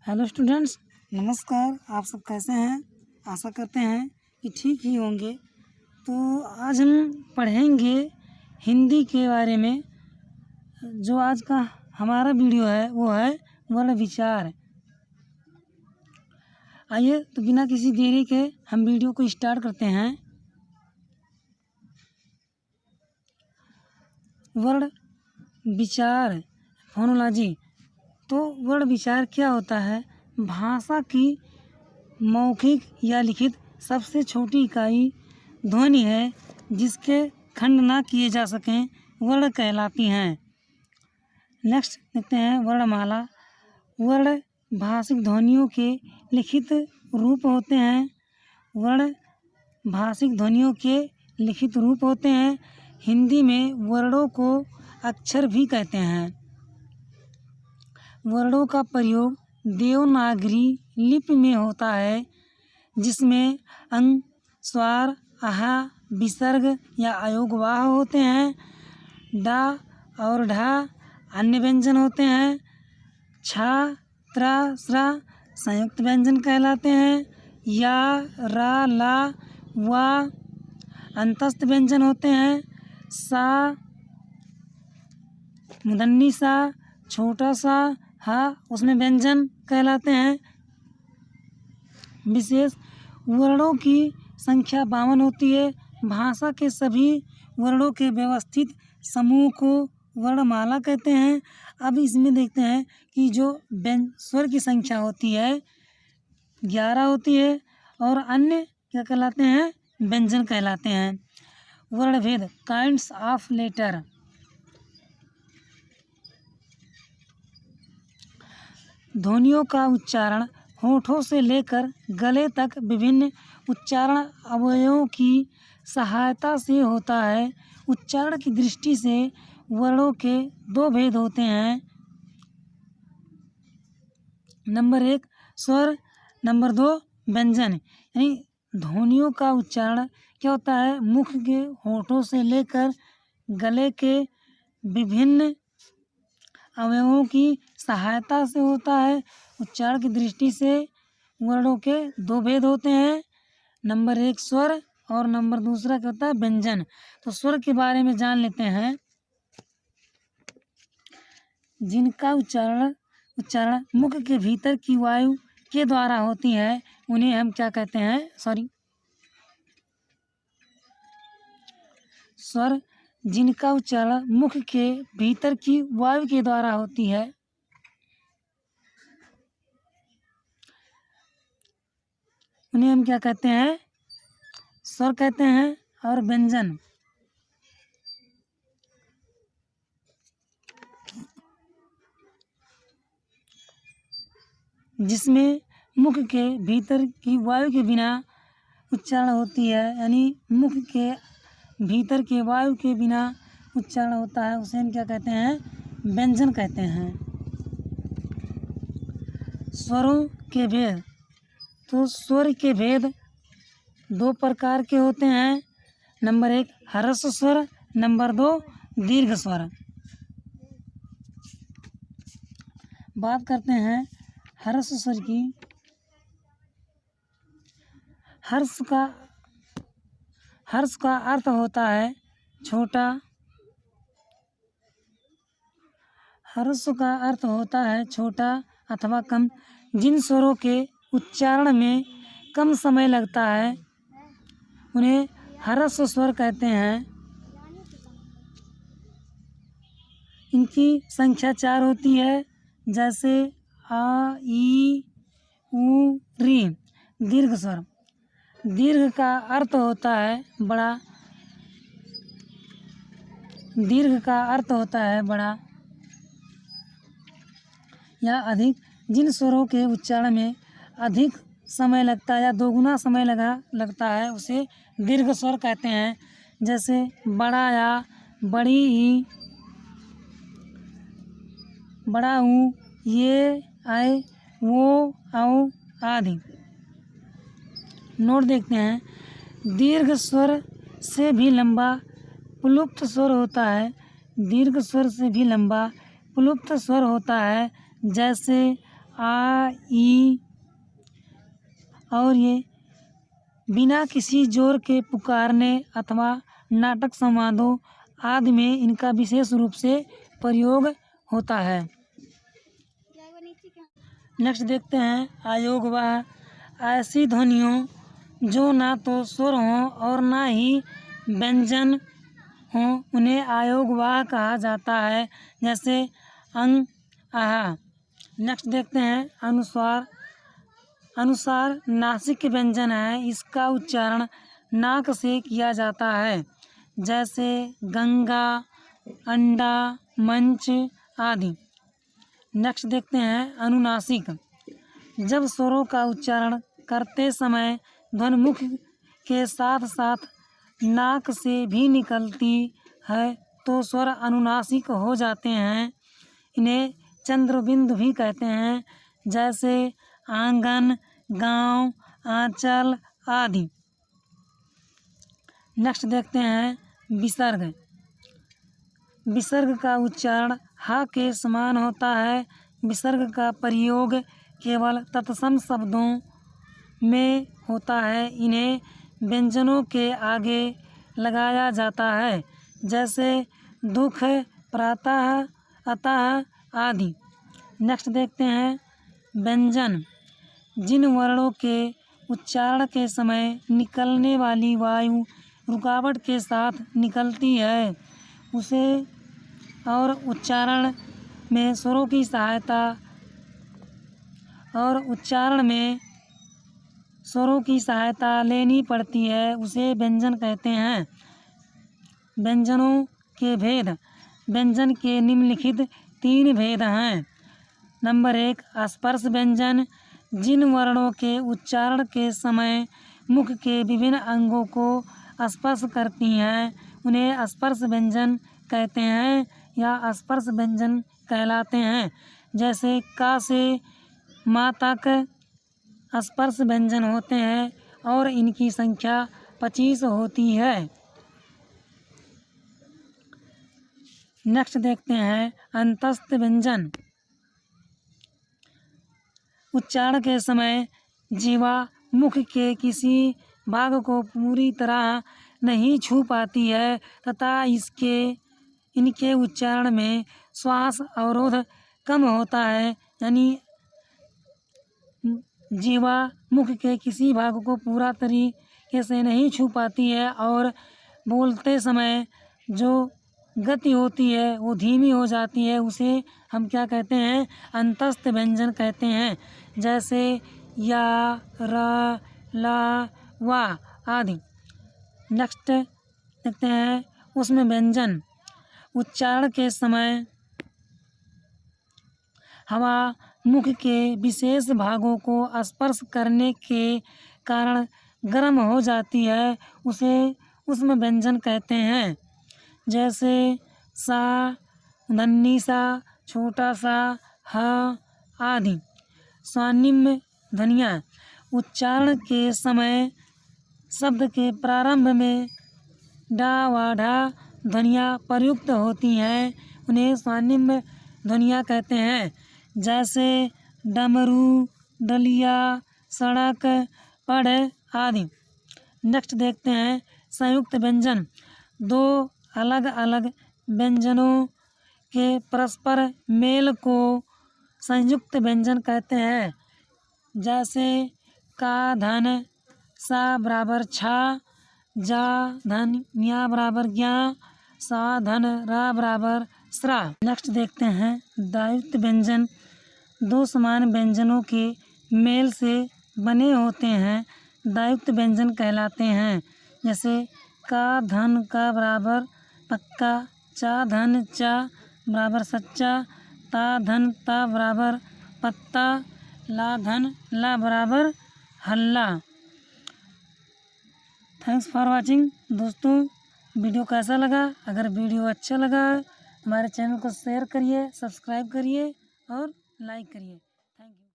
Hello students, नमस्कार। आप सब कैसे हैं? आशा करते हैं कि ठीक ही होंगे। तो आज हम पढ़ेंगे हिंदी के बारे में। जो आज का हमारा वीडियो है वो है वर्ण विचार। आइए तो बिना किसी देरी के हम वीडियो को स्टार्ट करते हैं। वर्ण विचार फोनोलॉजी। तो वर्ण विचार क्या होता है? भाषा की मौखिक या लिखित सबसे छोटी इकाई ध्वनि है जिसके खंड ना किए जा सकें, वर्ण कहलाती हैं। नेक्स्ट देखते हैं वर्णमाला। वर्ण भाषिक ध्वनियों के लिखित रूप होते हैं। वर्ण भाषिक ध्वनियों के लिखित रूप होते हैं। हिंदी में वर्णों को अक्षर भी कहते हैं। वर्णों का प्रयोग देवनागरी लिपि में होता है, जिसमें अंग, स्वर, आहा, विसर्ग या अयोगवाह होते हैं। डा और ढा अन्य व्यंजन होते हैं। छा, त्रा, स्रा संयुक्त व्यंजन कहलाते हैं। या, रा, ला, वा अंतस्थ व्यंजन होते हैं। सा, मूर्धन्य सा, छोटा सा, हा उसमें व्यंजन कहलाते हैं। विशेष वर्णों की संख्या 52 होती है। भाषा के सभी वर्णों के व्यवस्थित समूह को वर्णमाला कहते हैं। अब इसमें देखते हैं कि जो स्वर की संख्या होती है 11 होती है और अन्य क्या कहलाते हैं? व्यंजन कहलाते हैं। वर्णभेद काइंड्स ऑफ लेटर। ध्वनियों का उच्चारण होठों से लेकर गले तक विभिन्न उच्चारण अवयवों की सहायता से होता है। उच्चारण की दृष्टि से वर्णों के दो भेद होते हैं। नंबर 1 स्वर, नंबर 2 व्यंजन। यानी ध्वनियों का उच्चारण क्या होता है? मुख के होठों से लेकर गले के विभिन्न अवयवों की सहायता से होता है। उच्चारण की दृष्टि से वर्णों के दो भेद होते हैं। नंबर 1 स्वर और नंबर दूसरा क्या होता है? व्यंजन। तो स्वर के बारे में जान लेते हैं। जिनका उच्चारण मुख के भीतर की वायु के द्वारा होती है उन्हें हम क्या कहते हैं? स्वर जिनका उच्चारण मुख के भीतर की वायु के द्वारा होती है उन्हें हम क्या कहते हैं? स्वर कहते हैं। और व्यंजन जिसमें मुख के भीतर की वायु के बिना उच्चारण होती है, यानी मुख के भीतर के वायु के बिना उच्चारण होता है, उसे हम क्या कहते हैं? व्यंजन कहते हैं। स्वरों के भेद। तो स्वर के भेद दो प्रकार के होते हैं। नंबर 1 ह्रस्व स्वर, नंबर 2 दीर्घ स्वर। बात करते हैं ह्रस्व स्वर की। हर्ष का अर्थ होता है छोटा। ह्रस्व का अर्थ होता है छोटा अथवा कम। जिन स्वरों के उच्चारण में कम समय लगता है उन्हें ह्रस्व स्वर कहते हैं। इनकी संख्या 4 होती है, जैसे आ, ई, ऊ, री। दीर्घ स्वर। दीर्घ का अर्थ होता है बड़ा। दीर्घ का अर्थ होता है बड़ा या अधिक। जिन स्वरों के उच्चारण में अधिक समय लगता है या दोगुना समय लगता है उसे दीर्घ स्वर कहते हैं। जैसे बड़ा या बड़ी ई, बड़ा ऊ, ये, आए, वो, औ आदि। नोट देखते हैं। दीर्घ स्वर से भी लंबा प्लुप्त स्वर होता है। दीर्घ स्वर से भी लंबा प्लुप्त स्वर होता है, जैसे आ, ई, और ये बिना किसी जोर के पुकारने अथवा नाटक संवादों आदि में इनका विशेष रूप से प्रयोग होता है। नेक्स्ट देखते हैं आयोगवाह। ऐसी ध्वनियों जो ना तो स्वर हों और ना ही व्यंजन हों उन्हें आयोगवाह कहा जाता है, जैसे अंग, आहा। नेक्स्ट देखते हैं अनुस्वार। अनुसार नासिक व्यंजन है, इसका उच्चारण नाक से किया जाता है, जैसे गंगा, अंडा, मंच आदि। नेक्स्ट देखते हैं अनुनासिक। जब स्वरों का उच्चारण करते समय ध्वनि मुख के साथ साथ नाक से भी निकलती है तो स्वर अनुनासिक हो जाते हैं। इन्हें चंद्रबिंदु भी कहते हैं, जैसे आंगन, गांव, आंचल आदि। नेक्स्ट देखते हैं विसर्ग। विसर्ग का उच्चारण हा के समान होता है। विसर्ग का प्रयोग केवल तत्सम शब्दों में होता है। इन्हें व्यंजनों के आगे लगाया जाता है, जैसे दुख, प्रातः, अतः आदि। नेक्स्ट देखते हैं व्यंजन। जिन वर्णों के उच्चारण के समय निकलने वाली वायु रुकावट के साथ निकलती है उसे और उच्चारण में स्वरों की सहायता लेनी पड़ती है उसे व्यंजन कहते हैं। व्यंजनों के भेद। व्यंजन के निम्नलिखित 3 भेद हैं। नंबर 1 स्पर्श व्यंजन। जिन वर्णों के उच्चारण के समय मुख के विभिन्न अंगों को स्पर्श करती हैं उन्हें स्पर्श व्यंजन कहते हैं या स्पर्श व्यंजन कहलाते हैं, जैसे का से मा तक स्पर्श व्यंजन होते हैं और इनकी संख्या 25 होती है। नेक्स्ट देखते हैं अंतस्थ व्यंजन। उच्चारण के समय जीवा मुख के किसी भाग को पूरी तरह नहीं छू पाती है तथा इनके उच्चारण में श्वास अवरोध कम होता है, यानी जीवा मुख के किसी भाग को पूरा तरीके से नहीं छू पाती है और बोलते समय जो गति होती है वो धीमी हो जाती है, उसे हम क्या कहते हैं? अंतस्थ व्यंजन कहते हैं, जैसे या, र, ला, वा आदि। नेक्स्ट देखते हैं उसमें व्यंजन। उच्चारण के समय हवा मुख के विशेष भागों को स्पर्श करने के कारण गर्म हो जाती है, उसे उसमें व्यंजन कहते हैं, जैसे सा, धन्नी सा, छोटा सा, ह आदि। स्वनिम्न ध्वनियाँ। उच्चारण के समय शब्द के प्रारंभ में डा व ढा ध्वनियाँ प्रयुक्त होती हैं, उन्हें स्वनिम्न ध्वनियाँ कहते हैं, जैसे डमरू, डलिया, सड़क, पढ़ आदि। नेक्स्ट देखते हैं संयुक्त व्यंजन। 2 अलग अलग व्यंजनों के परस्पर मेल को संयुक्त व्यंजन कहते हैं, जैसे का धन सा बराबर छा, जा धन ज्ञा बराबर ज्ञा, सा धन रा बराबर स्रा। नेक्स्ट देखते हैं दायुक्त व्यंजन। 2 समान व्यंजनों के मेल से बने होते हैं, दायुक्त व्यंजन कहलाते हैं, जैसे का धन का बराबर पक्का, चा धन चा बराबर सच्चा, ता धन ता बराबर पत्ता, ला धन ला बराबर हल्ला। थैंक्स फॉर वाचिंग दोस्तों। वीडियो कैसा लगा? अगर वीडियो अच्छा लगा हमारे चैनल को शेयर करिए, सब्सक्राइब करिए और लाइक करिए। Thank you.